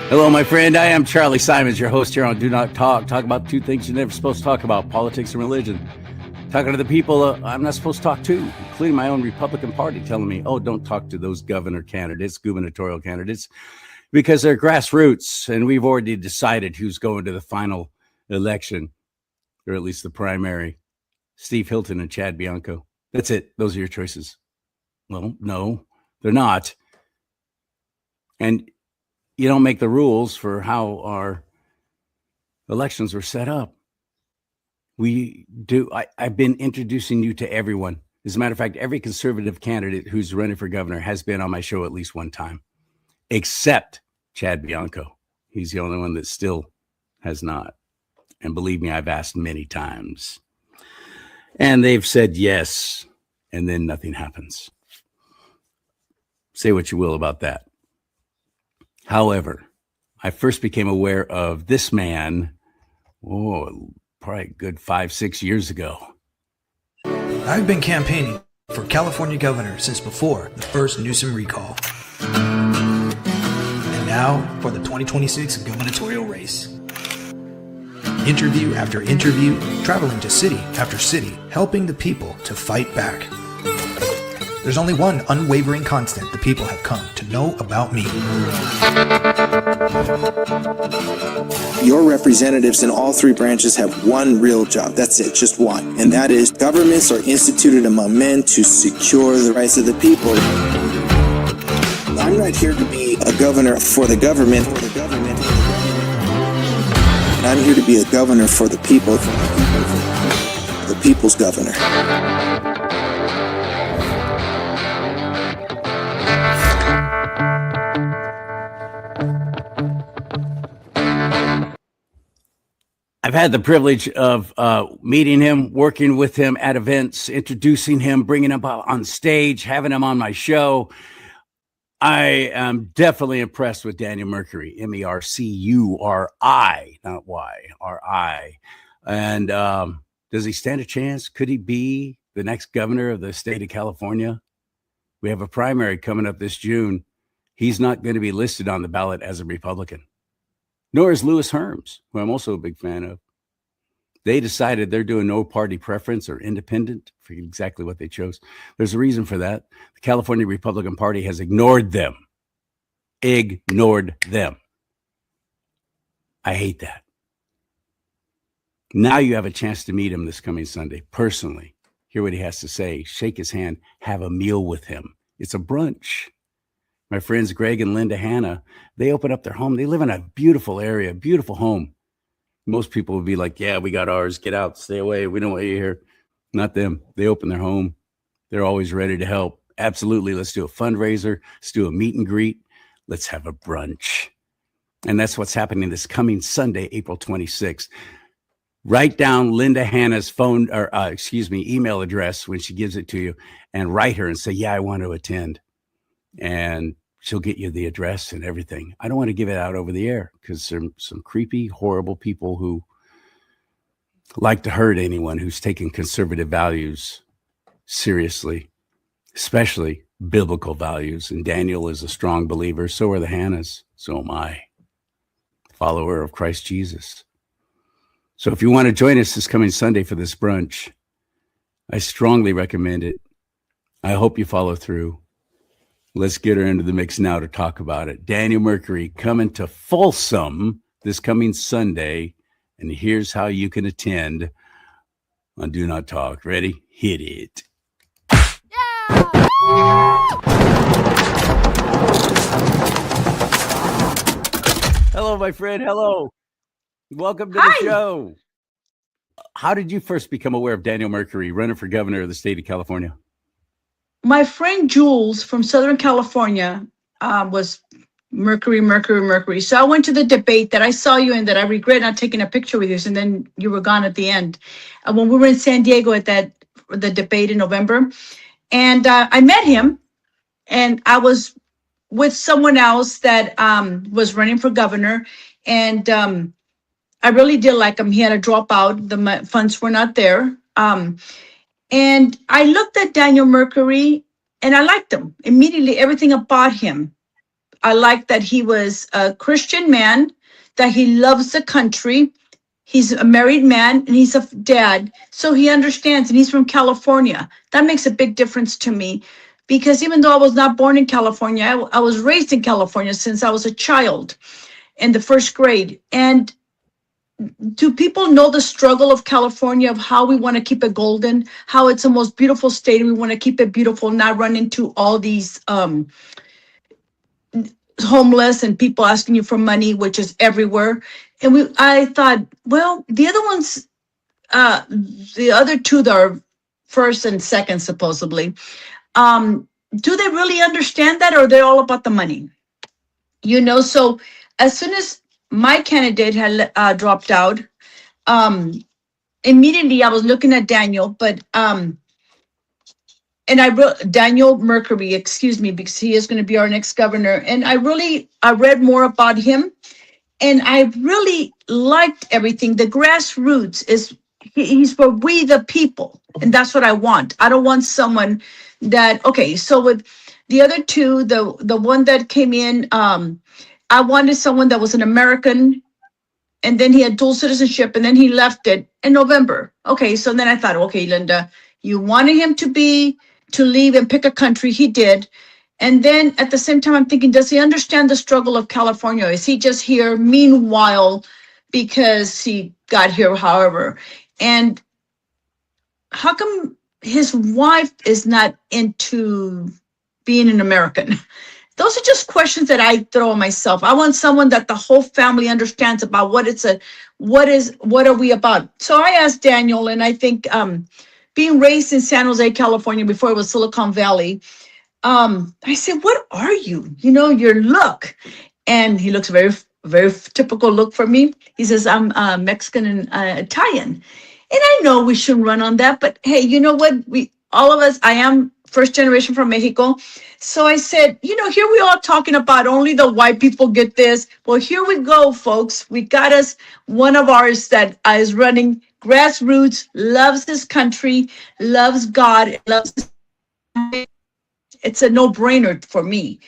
Hello, my friend. I am Charlie Simons, your host here on Do Not Talk. Talk about two things you're never supposed to talk about, politics and religion. Talking to the people I'm not supposed to talk to, including my own Republican Party, telling me, oh, don't talk to those gubernatorial candidates, because they're grassroots, and we've already decided who's going to the final election, or at least the primary. Steve Hilton and Chad Bianco. That's it. Those are your choices. Well, no, they're not. And you don't make the rules for how our elections were set up. We do. I've been introducing you to everyone. As a matter of fact, every conservative candidate who's running for governor has been on my show at least one time, except Chad Bianco. He's the only one that still has not. And believe me, I've asked many times. And they've said yes, and then nothing happens. Say what you will about that. However, I first became aware of this man, probably a good 5-6 years ago. I've been campaigning for California governor since before the first Newsom recall. And now for the 2026 gubernatorial race. Interview after interview, traveling to city after city, helping the people to fight back. There's only one unwavering constant the people have come to know about me. Your representatives in all three branches have one real job. That's it, just one. And that is governments are instituted among men to secure the rights of the people. I'm not here to be a governor for the government. I'm here to be a governor for the people. The people's governor. I've had the privilege of meeting him, working with him at events, introducing him, bringing him on stage, having him on my show. I am definitely impressed with Daniel Mercury, Mercuri, not Y-R-I. And does he stand a chance? Could he be the next governor of the state of California? We have a primary coming up this June. He's not going to be listed on the ballot as a Republican. Nor is Louis Herms, who I'm also a big fan of. They decided they're doing no party preference or independent. I forget exactly what they chose. There's a reason for that. The California Republican Party has ignored them. I hate that. Now you have a chance to meet him this coming Sunday, personally. Hear what he has to say. Shake his hand. Have a meal with him. It's a brunch. My friends Greg and Linda Hanna, they open up their home. They live in a beautiful area, beautiful home. Most people would be like, yeah, we got ours. Get out, stay away. We don't want you here. Not them. They open their home. They're always ready to help. Absolutely. Let's do a fundraiser. Let's do a meet and greet. Let's have a brunch. And that's what's happening this coming Sunday, April 26th. Write down Linda Hanna's email address when she gives it to you, and write her and say, yeah, I want to attend. And she'll get you the address and everything. I don't want to give it out over the air because there's some creepy, horrible people who like to hurt anyone who's taking conservative values seriously, especially biblical values. And Daniel is a strong believer. So are the Hannas. So am I, follower of Christ Jesus. So if you want to join us this coming Sunday for this brunch, I strongly recommend it. I hope you follow through. Let's get her into the mix now to talk about it. Daniel Mercury coming to Folsom this coming Sunday. And here's how you can attend on Do Not Talk. Ready? Hit it. Yeah! Hello, my friend. Hello. Welcome to the show. How did you first become aware of Daniel Mercury running for governor of the state of California? My friend Jules from Southern California was Mercury. So I went to the debate that I saw you in, that I regret not taking a picture with you, and then you were gone at the end. When we were in San Diego at the debate in November, and I met him, and I was with someone else that was running for governor, and I really did like him. He had to drop out. The funds were not there. And I looked at Daniel Mercury and I liked him immediately. Everything about him I like that he was a Christian man, that he loves the country. He's a married man and he's a dad. So he understands, and he's from California. That makes a big difference to me, because even though I was not born in California, I was raised in California since I was a child in the first grade. And do people know the struggle of California, of how we want to keep it golden, how it's the most beautiful state and we want to keep it beautiful, not run into all these homeless and people asking you for money, which is everywhere. And I thought, well, the other ones, the other two that are first and second, supposedly, do they really understand that, or are they all about the money? You know, so as soon as my candidate had dropped out, immediately I was looking at Daniel, but and I wrote Daniel Mercury, excuse me, because he is going to be our next governor. And I read more about him, and I really liked everything. The grassroots he's for we the people, and that's what I want. I don't want someone that, okay, so with the other two, the one that came in, I wanted someone that was an American, and then he had dual citizenship, and then he left it in November. Okay, so then I thought, okay, Linda, you wanted him to leave and pick a country. He did. And then at the same time, I'm thinking, does he understand the struggle of California? Is he just here meanwhile because he got here, however? And how come his wife is not into being an American? Those are just questions that I throw on myself. I want someone that the whole family understands about what are we about? So I asked Daniel, and I think being raised in San Jose, California, before it was Silicon Valley, I said, what are you? You know, your look. And he looks very, very typical look for me. He says, I'm Mexican and Italian. And I know we shouldn't run on that, but hey, you know what? All of us, I am first generation from Mexico. So I said, you know, here we are talking about only the white people get this. Well, here we go, folks. We got us one of ours that is running grassroots, loves his country, loves God, loves his family. It's a no-brainer for me.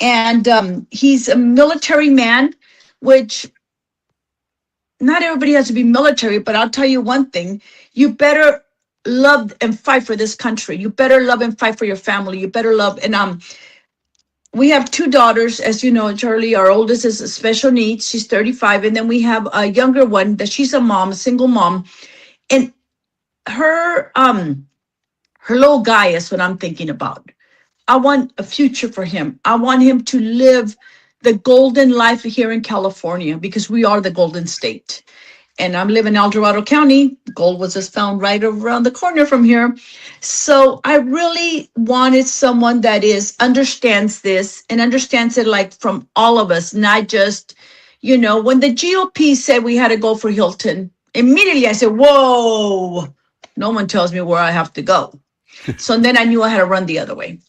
And he's a military man, which not everybody has to be military, but I'll tell you one thing, you better love and fight for this country. You better love and fight for your family. You better love. And we have two daughters, as you know, Charlie. Our oldest is special needs. She's 35. And then we have a younger one that she's a mom, a single mom. And her little guy is what I'm thinking about. I want a future for him. I want him to live the golden life here in California, because we are the golden state. And I'm living in El Dorado County. Gold was just found right around the corner from here. So I really wanted someone that understands this and understands it like from all of us, not just, you know, when the GOP said we had to go for Hilton, immediately I said, whoa, no one tells me where I have to go. So then I knew I had to run the other way.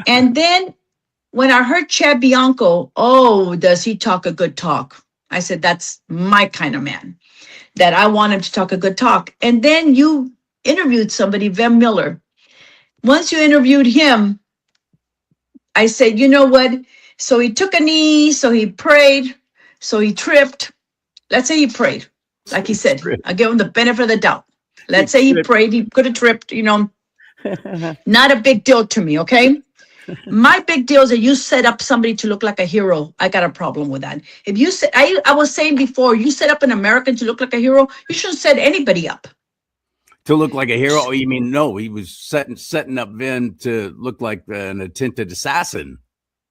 And then when I heard Chad Bianco, oh, does he talk a good talk? I said, that's my kind of man, that I want him to talk a good talk. And then you interviewed somebody, Vem Miller. Once you interviewed him, I said, you know what? So he took a knee, so he prayed, so he tripped. Let's say he prayed, like he said. I give him the benefit of the doubt. Let's say he prayed, he could have tripped, you know. Not a big deal to me, okay? My big deal is that you set up somebody to look like a hero. I got a problem with that. If you said, I was saying before, you set up an American to look like a hero, you shouldn't set anybody up. To look like a hero? Oh, you mean, no, he was setting up Vin to look like an attempted assassin.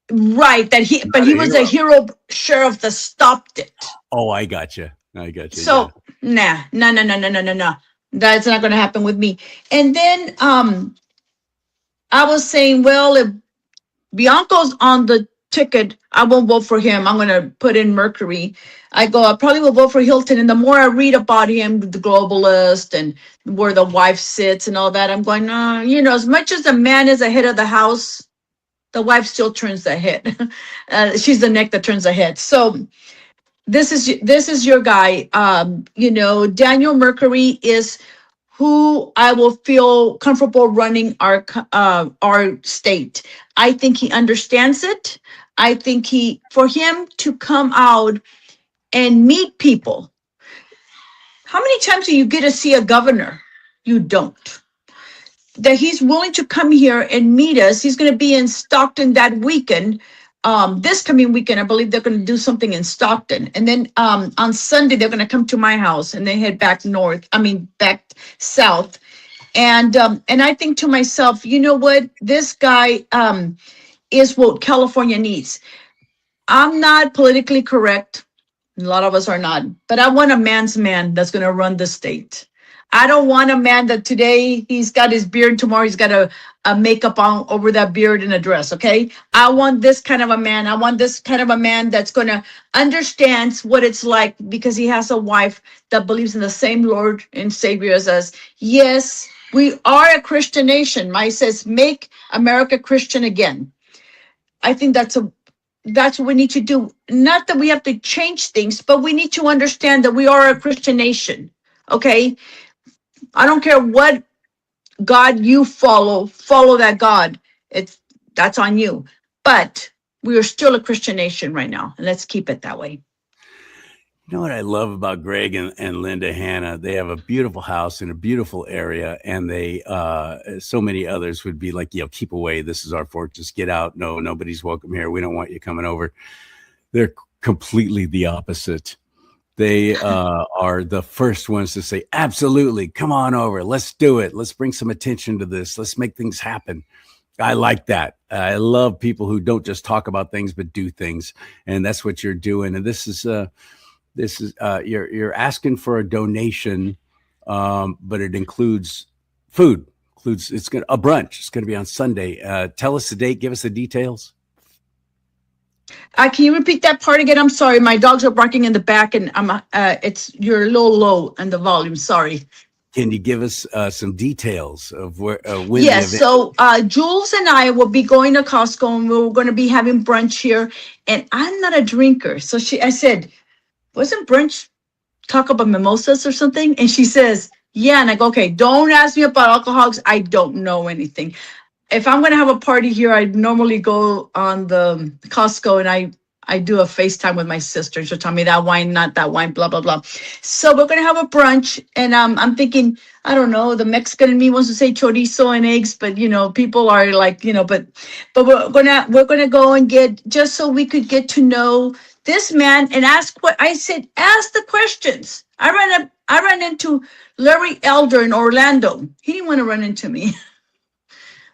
Right, but he was a hero sheriff that stopped it. Oh, I gotcha. So, yeah. No. That's not going to happen with me. And then I was saying, well, if Bianco's on the ticket, I won't vote for him. I'm going to put in Mercury. I probably will vote for Hilton. And the more I read about him, the globalist and where the wife sits and all that, I'm going, you know, as much as the man is the head of the house, the wife still turns the head. She's the neck that turns the head. So this is your guy. You know, Daniel Mercury is who I will feel comfortable running our state. I think he understands it. I think for him to come out and meet people. How many times do you get to see a governor? You don't. That he's willing to come here and meet us. He's going to be in Stockton that weekend. This coming weekend, I believe they're going to do something in Stockton. And then on Sunday, they're going to come to my house and then head back back south. And I think to myself, you know what? This guy is what California needs. I'm not politically correct. A lot of us are not, but I want a man's man that's going to run the state. I don't want a man that today he's got his beard, tomorrow he's got a makeup on over that beard and a dress, okay? I want this kind of a man. I want this kind of a man that's going to understand what it's like because he has a wife that believes in the same Lord and Savior as us. Yes, we are a Christian nation. Mike says, make America Christian again. I think that's what we need to do. Not that we have to change things, but we need to understand that we are a Christian nation, okay? I don't care what God you follow that God. That's on you. But we are still a Christian nation right now, and let's keep it that way. You know what I love about Greg and Linda Hanna? They have a beautiful house in a beautiful area, and they, so many others would be like, keep away. This is our fort. Just get out. No, nobody's welcome here. We don't want you coming over. They're completely the opposite. They are the first ones to say, absolutely, come on over. Let's do it. Let's bring some attention to this. Let's make things happen. I like that. I love people who don't just talk about things, but do things. And that's what you're doing. And this is you're asking for a donation, but it includes food. It's a brunch. It's going to be on Sunday. Tell us the date. Give us the details. Can you repeat that part again? I'm sorry. My dogs are barking in the back, and you're a little low in the volume. Sorry. Can you give us some details of when the Yes. event? So Jules and I will be going to Costco, and we're going to be having brunch here. And I'm not a drinker, so I said, wasn't brunch talk about mimosas or something? And she says, yeah. And I go, okay, don't ask me about alcoholics. I don't know anything. If I'm going to have a party here, I normally go on the Costco and I do a FaceTime with my sister. She'll tell me that wine, not that wine, blah, blah, blah. So we're going to have a brunch. And I'm thinking, I don't know, the Mexican in me wants to say chorizo and eggs, but people are like, but we're going to go and get, just so we could get to know this man and ask the questions. I ran into Larry Elder in Orlando. He didn't want to run into me.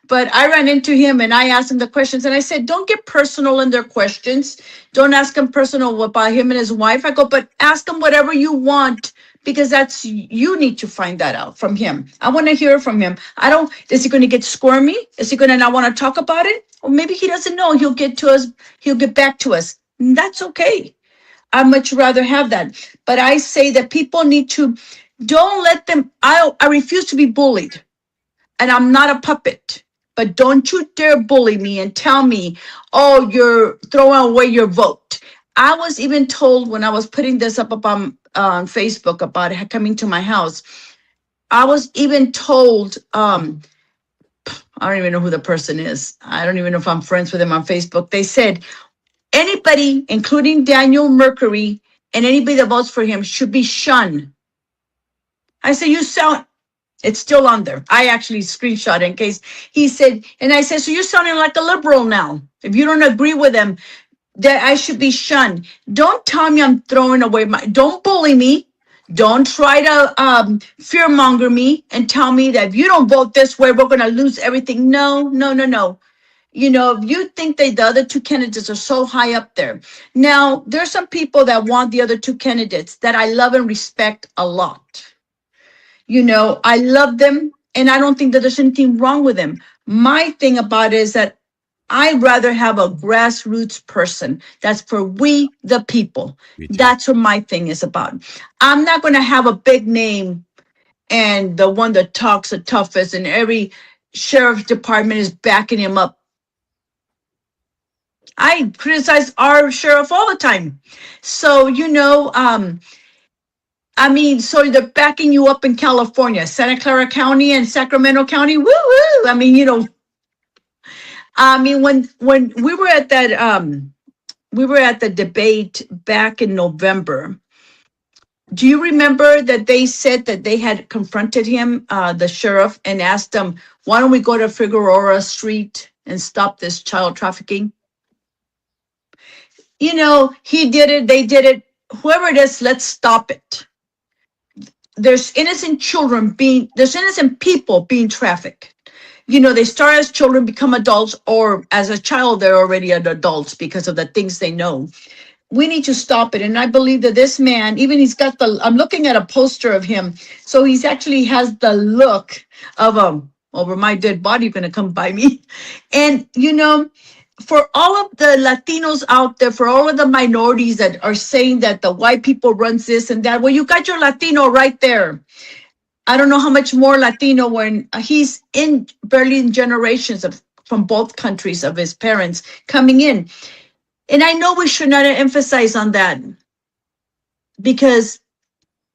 But I ran into him and I asked him the questions, and I said, don't get personal in their questions. Don't ask him personal about him and his wife. I go, but ask him whatever you want, because you need to find that out from him. I want to hear from him. Is he going to get squirmy? Is he going to not want to talk about it? Or maybe he doesn't know. He'll get back to us. And that's okay. I'd much rather have that. But I say that people need to, don't let them, I refuse to be bullied. And I'm not a puppet. But don't you dare bully me and tell me, oh, you're throwing away your vote. I was even told when I was putting this up on Facebook about it coming to my house, I was even told, I don't even know who the person is. I don't even know if I'm friends with him on Facebook. They said, anybody, including Daniel Mercury, and anybody that votes for him should be shunned. I said, it's still on there. I actually screenshot it in case he said, and I said, so you're sounding like a liberal now. If you don't agree with them, that I should be shunned. Don't tell me I'm throwing away don't bully me. Don't try to fear monger me and tell me that if you don't vote this way, we're going to lose everything. No. If you think the other two candidates are so high up there. Now, there's some people that want the other two candidates that I love and respect a lot. I love them, and I don't think that there's anything wrong with them. My thing about it is that I'd rather have a grassroots person that's for we, the people. That's what my thing is about. I'm not going to have a big name and the one that talks the toughest, and every sheriff's department is backing him up. I criticize our sheriff all the time. So, I mean, so they're backing you up in California, Santa Clara County and Sacramento County. Woo woo. I mean, when we were at that we were at the debate back in November. Do you remember that they said that they had confronted him, the sheriff, and asked him, why don't we go to Figueroa Street and stop this child trafficking? He did it, they did it. Whoever it is, let's stop it. There's innocent people being trafficked. They start as children, become adults, or as a child, they're already adults because of the things they know. We need to stop it. And I believe that this man, even I'm looking at a poster of him. So he's actually has the look of, over my dead body, you're going to come by me. And, for all of the Latinos out there, for all of the minorities that are saying that the white people runs this and that, well, you got your Latino right there. I don't know how much more Latino when he's in barely in generations from both countries of his parents coming in. And I know we should not emphasize on that because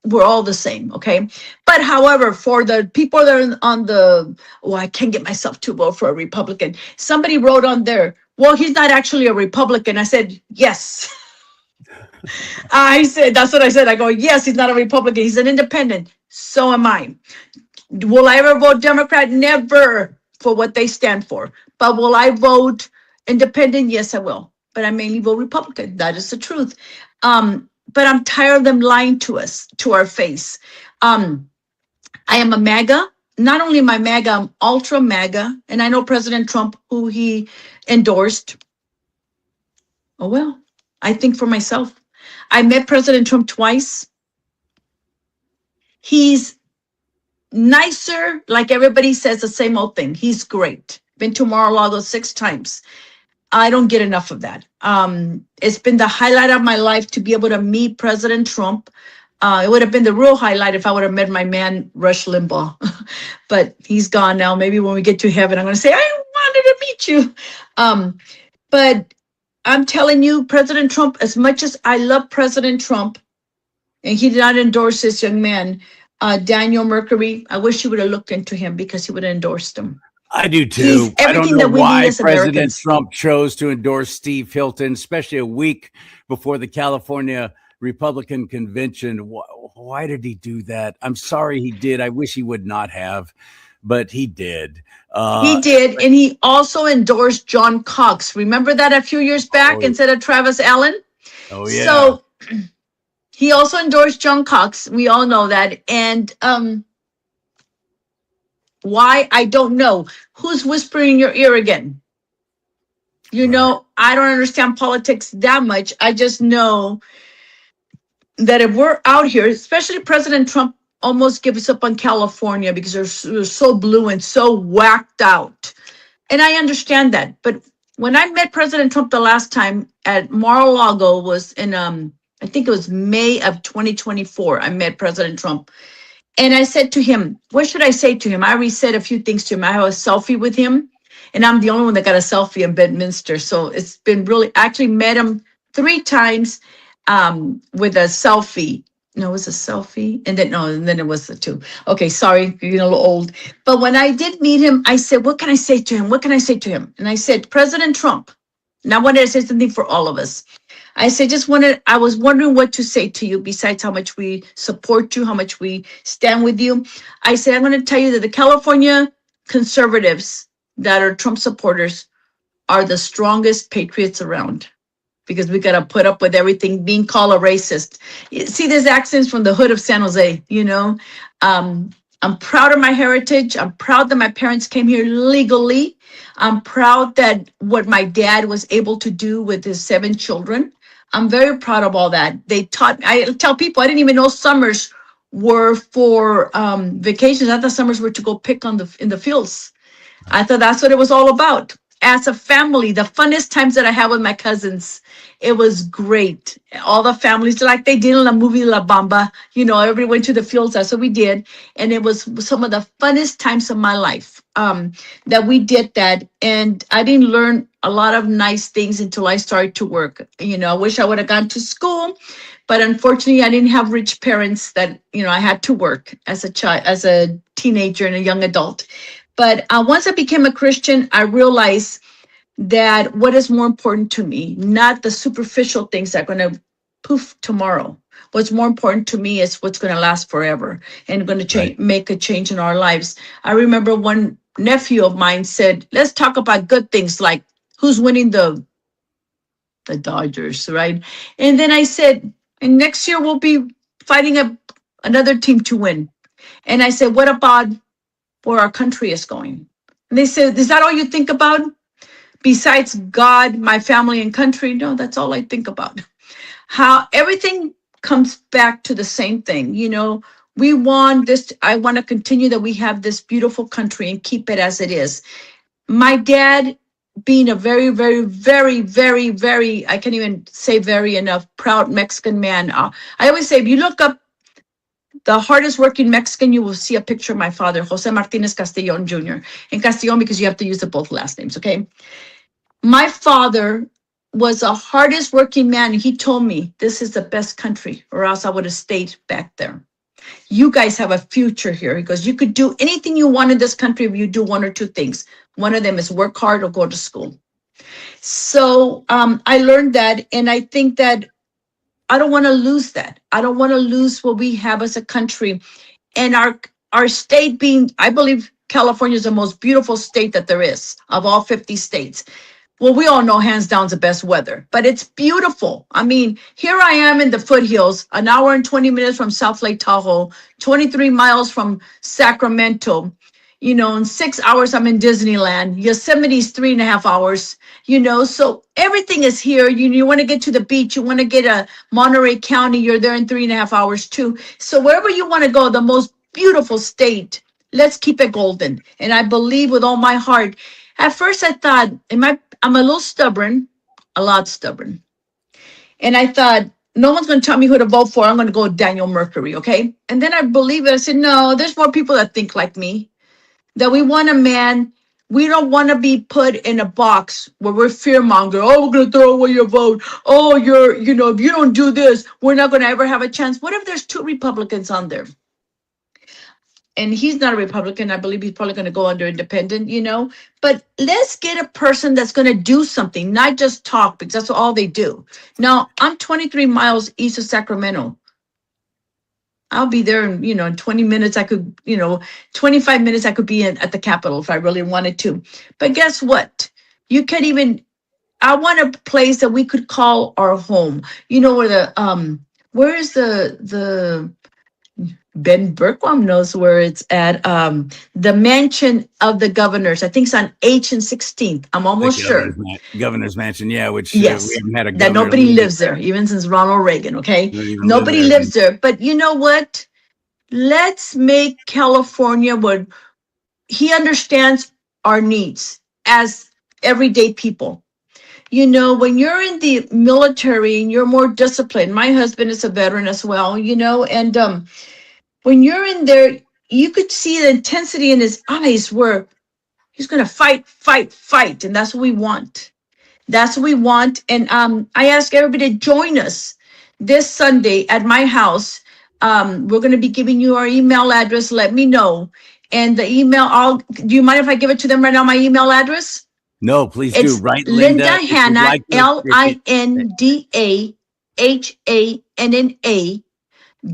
we're all the same, okay? But however, for the people that are I can't get myself to vote for a Republican. Somebody wrote on there, well, he's not actually a Republican. I said, yes. That's what I said. I go, yes, he's not a Republican. He's an independent. So am I. Will I ever vote Democrat? Never, for what they stand for. But will I vote independent? Yes, I will. But I mainly vote Republican. That is the truth. But I'm tired of them lying to us, to our face. I am a MAGA. Not only am I MAGA, I'm ultra MAGA. And I know President Trump, who he endorsed. Oh, well, I think for myself. I met President Trump twice. He's nicer, like everybody says the same old thing. He's great. Been to Mar-a-Lago 6 times. I don't get enough of that. It's been the highlight of my life to be able to meet President Trump. It would have been the real highlight if I would have met my man, Rush Limbaugh. But he's gone now. Maybe when we get to heaven, I'm going to say, I wanted to meet you. But I'm telling you, President Trump, as much as I love President Trump, and he did not endorse this young man, Daniel Mercury, I wish he would have looked into him because he would have endorsed him. I do too. He's everything I that don't know we need why as President Americans. Trump chose to endorse Steve Hilton, especially a week before the California Republican convention. Why did he do that? I'm sorry he did. I wish he would not have, but he did. He did, and he also endorsed John Cox. Remember that a few years back instead of Travis Allen? Oh, yeah. So he also endorsed John Cox. We all know that. And why? I don't know. Who's whispering in your ear again? I don't understand politics that much. I just know that if we're out here, especially President Trump almost gives up on California because they're so blue and so whacked out. And I understand that. But when I met President Trump the last time at Mar-a-Lago was in, I think it was May of 2024, I met President Trump. And I said to him, what should I say to him? I already said a few things to him. I have a selfie with him. And I'm the only one that got a selfie in Bedminster. So it's been really, I actually met him 3 times with a selfie. No, it was a selfie. And then it was the 2. Okay, sorry, you're a little old. But when I did meet him, I said, what can I say to him? What can I say to him? And I said, President Trump. And I wanted to say something for all of us. I said, I was wondering what to say to you besides how much we support you, how much we stand with you. I said, I'm going to tell you that the California conservatives that are Trump supporters are the strongest patriots around because we got to put up with everything being called a racist. You see, there's accents from the hood of San Jose, I'm proud of my heritage. I'm proud that my parents came here legally. I'm proud that what my dad was able to do with his 7 children. I'm very proud of all that. They taught me. I tell people I didn't even know summers were for vacations. I thought summers were to go pick in the fields. I thought that's what it was all about. As a family, the funnest times that I had with my cousins, it was great. All the families, like they did in the movie La Bamba, everybody went to the fields. That's what we did. And it was some of the funnest times of my life that we did that. And I didn't learn a lot of nice things until I started to work. You know, I wish I would have gone to school, but unfortunately I didn't have rich parents that, you know, I had to work as a child, as a teenager and a young adult. But once I became a Christian, I realized that what is more important to me, not the superficial things that are going to poof tomorrow. What's more important to me is what's going to last forever and going to change, make a change in our lives. I remember one nephew of mine said, let's talk about good things like who's winning the Dodgers, right? And then I said, and next year we'll be fighting another team to win. And I said, what about where our country is going? And they said, is that all you think about? Besides God, my family, and country? No, that's all I think about. How everything comes back to the same thing. You know, we want this, I want to continue that we have this beautiful country and keep it as it is. My dad, being a very, very, very, very, very, I can't even say very enough, proud Mexican man. I always say, if you look up the hardest working Mexican, you will see a picture of my father, Jose Martinez Castillon Jr. And Castillon because you have to use the both last names, okay? My father was the hardest working man. He told me, this is the best country, or else I would have stayed back there. You guys have a future here because you could do anything you want in this country if you do one or two things. One of them is work hard or go to school. So I learned that, and I think that I don't want to lose that. I don't want to lose what we have as a country. And our state being, I believe California is the most beautiful state that there is of all 50 states. Well, we all know hands down is the best weather, but it's beautiful. I mean, here I am in the foothills, an hour and 20 minutes from South Lake Tahoe, 23 miles from Sacramento. You know, in 6 hours, I'm in Disneyland. Yosemite's 3.5 hours, you know, so everything is here. You want to get to the beach, you want to get a Monterey County, you're there in 3.5 hours too. So wherever you want to go, the most beautiful state, let's keep it golden. And I believe with all my heart. At first I thought, I'm a little stubborn, a lot stubborn. And I thought, no one's going to tell me who to vote for. I'm going to go with Daniel Mercury, okay? And then I believe it. I said, no, there's more people that think like me. That we want a man, we don't want to be put in a box where we're fear-mongering. Oh, we're going to throw away your vote. Oh, you know, if you don't do this, we're not going to ever have a chance. What if there's 2 Republicans on there? And he's not a Republican. I believe he's probably going to go under independent, you know. But let's get a person that's going to do something, not just talk, because that's all they do. Now, I'm 23 miles east of Sacramento. I'll be there in, you know, in 20 minutes. I could, you know, 25 minutes I could be at the Capitol if I really wanted to. But guess what? You can't even, I want a place that we could call our home. You know, where where is the Ben Bergquam knows where it's at. The mansion of the governors. I think it's on H and 16th. I'm almost sure. Governor's mansion, yeah, which yes, we haven't had a that nobody lives there, even since Ronald Reagan, okay? Nobody lives there. But you know what? Let's make California what he understands our needs as everyday people. You know, when you're in the military and you're more disciplined, my husband is a veteran as well, you know, and when you're in there, you could see the intensity in his eyes where he's going to fight, fight, fight. And that's what we want. That's what we want. And I ask everybody to join us this Sunday at my house. We're going to be giving you our email address. Let me know. And the email, do you mind if I give it to them right now, my email address? No, please it's do. Right, Linda Hanna, like LINDAHANNA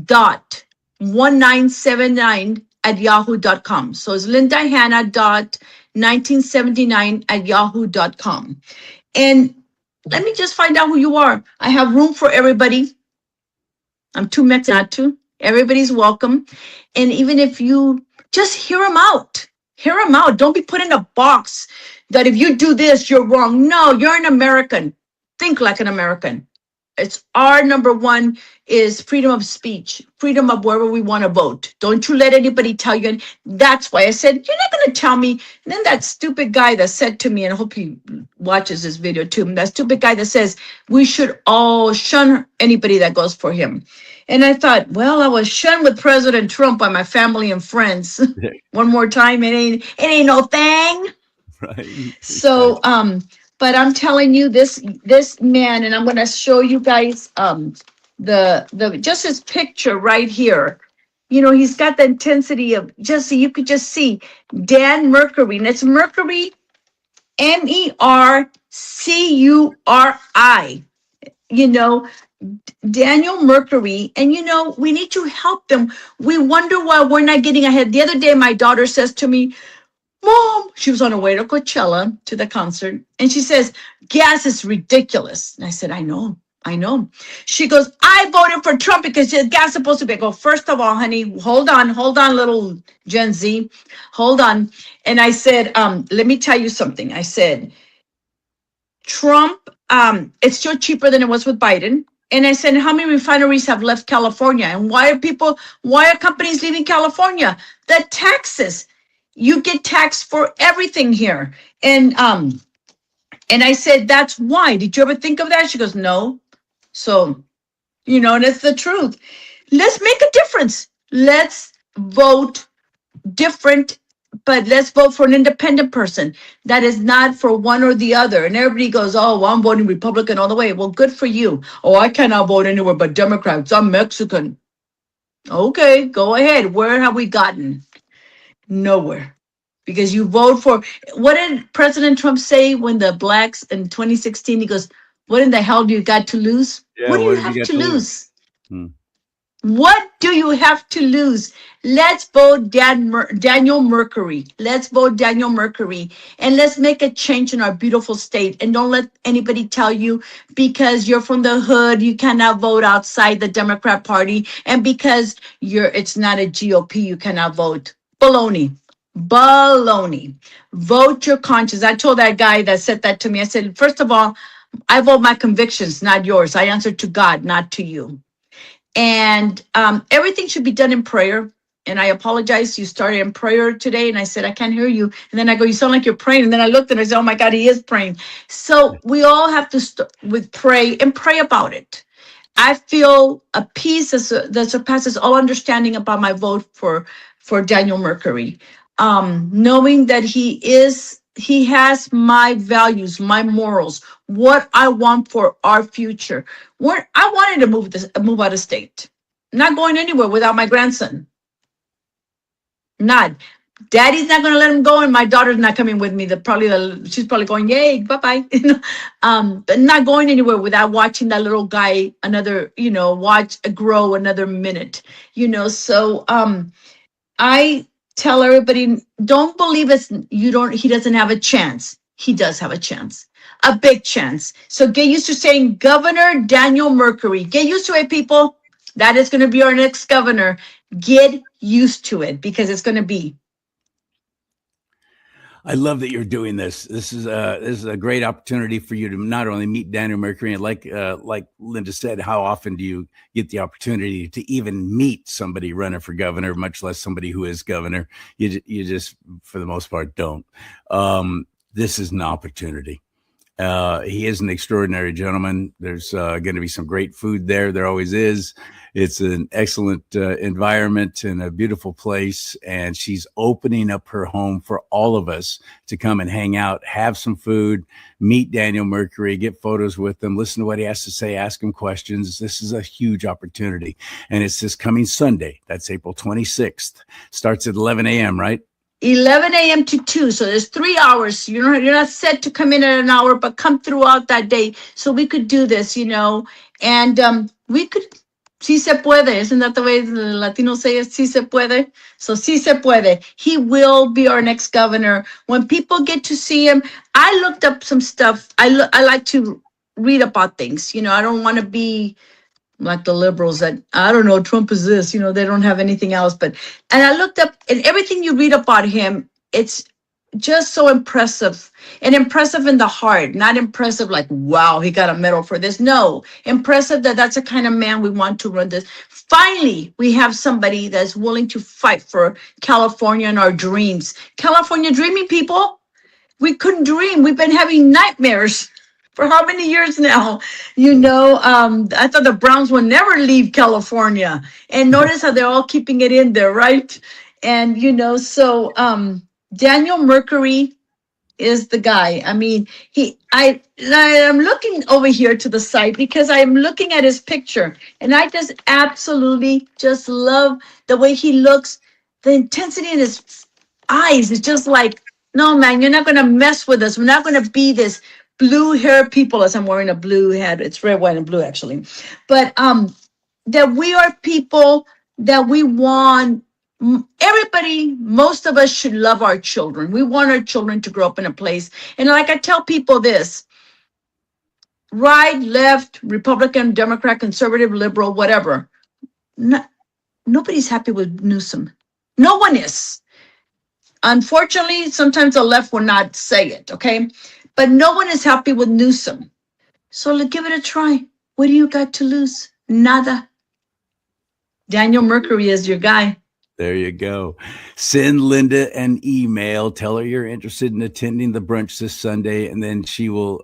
dot 1979 at yahoo.com. So it's lindahanna.1979 at yahoo.com. And let me just find out who you are. I have room for everybody. I'm too Mexican not to. Everybody's welcome. And even if you just hear them out. Hear them out. Don't be put in a box that if you do this, you're wrong. No, you're an American. Think like an American. It's our number one is freedom of speech, freedom of wherever we want to vote. Don't you let anybody tell you. And that's why I said, you're not going to tell me. And then that stupid guy that said to me, and I hope he watches this video too, that stupid guy that says we should all shun anybody that goes for him. And I thought, well, I was shunned with President Trump by my family and friends. One more time, it ain't no thing. Right. So But I'm telling you, this man, and I'm gonna show you guys the just his picture right here. You know, he's got the intensity of just so you could just see Dan Mercury, and it's Mercury, Mercuri. You know, Daniel Mercury, and you know, we need to help them. We wonder why we're not getting ahead. The other day, my daughter says to me, Mom, she was on her way to Coachella to the concert, and she says, gas is ridiculous. And I said, I know, I know. She goes, I voted for Trump because gas is supposed to be. I go, first of all, honey, hold on, little Gen Z, hold on. And I said, let me tell you something. I said, Trump, it's still cheaper than it was with Biden. And I said, how many refineries have left California? And why are companies leaving California? The taxes. You get taxed for everything here. And I said, that's why. Did you ever think of that? She goes, no. So, you know, that's the truth. Let's make a difference. Let's vote different, but let's vote for an independent person that is not for one or the other. And everybody goes, oh, well, I'm voting Republican all the way. Well, good for you. Oh, I cannot vote anywhere but Democrats. I'm Mexican. Okay, go ahead. Where have we gotten? Nowhere. Because you vote for, what did President Trump say when the blacks in 2016, he goes, what in the hell do you got to lose? Yeah, What do what you have you have got to to lose? lose? Hmm. What do you have to lose? Let's vote Daniel Mercury. Let's vote Daniel Mercury. And let's make a change in our beautiful state. And don't let anybody tell you because you're from the hood, you cannot vote outside the Democrat Party. And because it's not a GOP, you cannot vote. Baloney. Baloney. Vote your conscience. I told that guy that said that to me, I said, first of all, I vote my convictions, not yours. I answer to God, not to you. And everything should be done in prayer. And I apologize. You started in prayer today. And I said, I can't hear you. And then I go, you sound like you're praying. And then I looked and I said, oh my God, he is praying. So we all have to start with pray and pray about it. I feel a peace that surpasses all understanding about my vote for Daniel Mercury. Knowing that he has my values, my morals, what I want for our future. I wanted to move out of state. Not going anywhere without my grandson. Not. Daddy's not going to let him go, and my daughter's not coming with me. She's probably going, yay, bye-bye. But not going anywhere without watching that little guy watch grow another minute. So I tell everybody, don't believe he doesn't have a chance. He does have a chance, a big chance. So get used to saying Governor Daniel Mercury. Get used to it, people. That is going to be our next governor. Get used to it because it's going to be. I love that you're doing this. This is a great opportunity for you to not only meet Daniel Mercury, and like Linda said, how often do you get the opportunity to even meet somebody running for governor, much less somebody who is governor? You just, for the most part, don't. This is an opportunity. He is an extraordinary gentleman. There's going to be some great food there. There always is. It's an excellent environment and a beautiful place. And she's opening up her home for all of us to come and hang out, have some food, meet Daniel Mercury, get photos with him, listen to what he has to say, ask him questions. This is a huge opportunity. And it's this coming Sunday. That's April 26th. Starts at 11 a.m., right? 11 a.m. to 2. So there's 3 hours. You're not set to come in at an hour, but come throughout that day. So we could do this, and we could, si se puede. Isn't that the way the Latinos say it? Si se puede. So si se puede. He will be our next governor. When people get to see him, I looked up some stuff. I like to read about things. I don't want to be like the liberals that, I don't know, Trump is this, they don't have anything else. And I looked up, and everything you read about him, it's just so impressive, and impressive in the heart, not impressive like, wow, he got a medal for this. No, impressive that's the kind of man we want to run this. Finally, we have somebody that's willing to fight for California and our dreams. California dreaming, people. We couldn't dream. We've been having nightmares for how many years now? I thought the Browns would never leave California. And notice how they're all keeping it in there, right? And, so Daniel Mercury, is the guy. I mean, I'm looking over here to the side because I'm looking at his picture, and I just absolutely just love the way he looks. The intensity in his eyes is just like, no, man, you're not going to mess with us. We're not going to be this blue hair people, as I'm wearing a blue hat. It's red, white, and blue, actually. But that we are people that we want. Everybody, most of us should love our children. We want our children to grow up in a place. And like I tell people this, right, left, Republican, Democrat, conservative, liberal, whatever. Nobody's happy with Newsom. No one is. Unfortunately, sometimes the left will not say it, okay? But no one is happy with Newsom. So let's give it a try. What do you got to lose? Nada. Daniel Mercury is your guy. There you go. Send Linda an email. Tell her you're interested in attending the brunch this Sunday, and then she will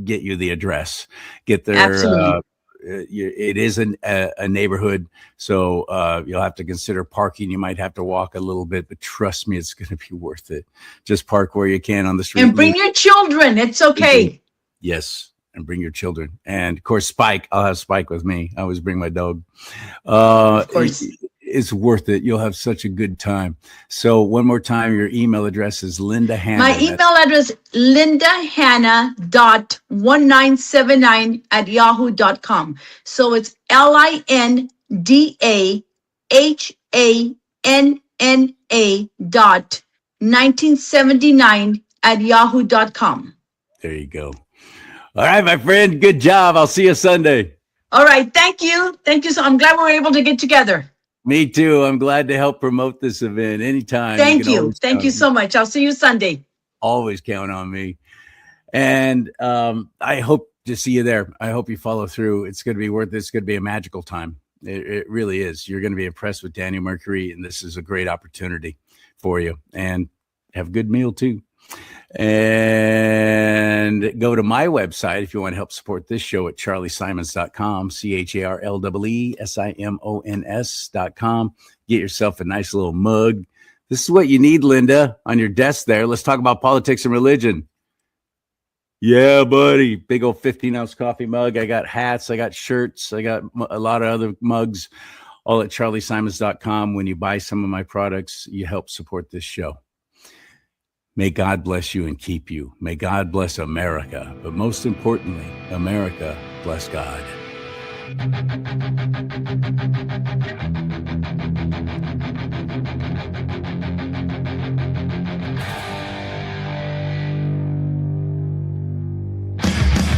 get you the address. Get there. Absolutely. It is a neighborhood, so you'll have to consider parking. You might have to walk a little bit, but trust me, it's going to be worth it. Just park where you can on the street. And bring your children. It's okay. Yes, and bring your children. And, of course, Spike. I'll have Spike with me. I always bring my dog. Of course. It's worth it. You'll have such a good time. So one more time, your email address is Linda Hanna. My email address, lindahanna.1979@yahoo.com. So it's LINDAHANNA.1979@yahoo.com. There you go. All right, my friend. Good job. I'll see you Sunday. All right. Thank you. Thank you. So I'm glad we're able to get together. Me too. I'm glad to help promote this event anytime. Thank you. Thank you so much. I'll see you Sunday. Always count on me. And I hope to see you there. I hope you follow through. It's going to be worth it. It's going to be a magical time. It really is. You're going to be impressed with Daniel Mercury, and this is a great opportunity for you. And have a good meal too. And go to my website if you want to help support this show at charliesimons.com, CharlieSimons.com. Get yourself a nice little mug. This is what you need, Linda, on your desk there. Let's talk about politics and religion. Yeah, buddy. Big old 15-ounce coffee mug. I got hats. I got shirts. I got a lot of other mugs, all at charliesimons.com. When you buy some of my products, you help support this show. May God bless you and keep you. May God bless America. But most importantly, America bless God.